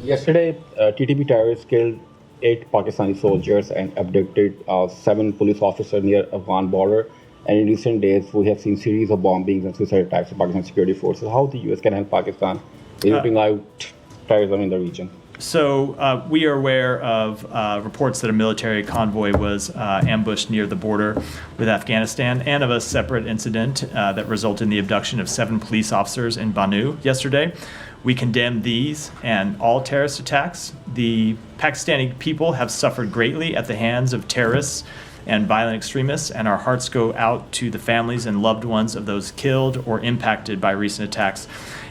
Yesterday, TTP terrorists killed 8 Pakistani soldiers and abducted 7 police officers near Afghan border. And in recent days, we have seen series of bombings and suicide attacks of Pakistan security forces. How the U.S. can help Pakistan in rooting out terrorism in the region? So we are aware of reports that a military convoy was ambushed near the border with Afghanistan, and of a separate incident that resulted in the abduction of 7 police officers in Banu yesterday. We condemn these and all terrorist attacks. The Pakistani people have suffered greatly at the hands of terrorists and violent extremists, and our hearts go out to the families and loved ones of those killed or impacted by recent attacks,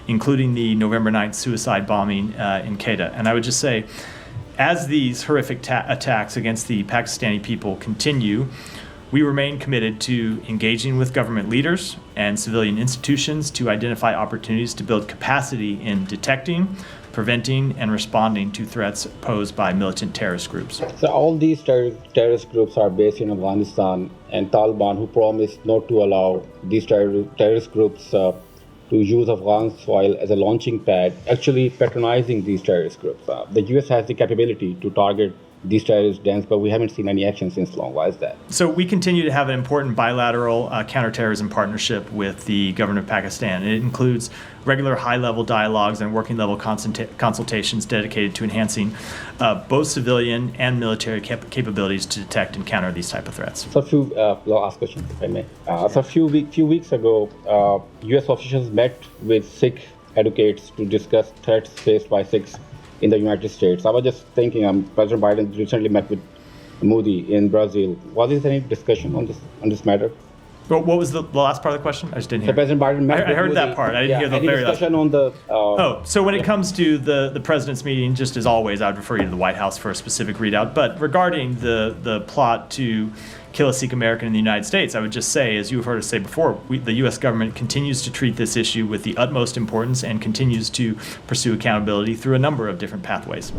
including the November 9th suicide bombing in Quetta. And I would just say, as these horrific attacks against the Pakistani people continue, we remain committed to engaging with government leaders and civilian institutions to identify opportunities to build capacity in detecting, preventing, and responding to threats posed by militant terrorist groups. So all these terrorist groups are based in Afghanistan, and Taliban, who promised not to allow these terrorist groups to use Afghan soil as a launching pad, actually patronizing these terrorist groups. The U.S. has the capability to target these terrorist dens, but we haven't seen any action since long. Why is that? So we continue to have an important bilateral counterterrorism partnership with the government of Pakistan. It includes regular high-level dialogues and working-level consultations dedicated to enhancing both civilian and military capabilities to detect and counter these type of threats. So last question, if I may. So a few weeks ago, U.S. officials met with Sikh advocates to discuss threats faced by Sikhs in the United States. I was just thinking, President Biden recently met with Modi in Brazil. Was there any discussion on this matter? Well, what was the last part of the question? I just didn't hear. So President Biden met I heard with that Modi. part. I didn't hear the very last. Discussion on the. So when it comes to the president's meeting, just as always, I would refer you to the White House for a specific readout. But regarding the plot to kill a Sikh American in the United States, I would just say, as you've heard us say before, the U.S. government continues to treat this issue with the utmost importance and continues to pursue accountability through a number of different pathways.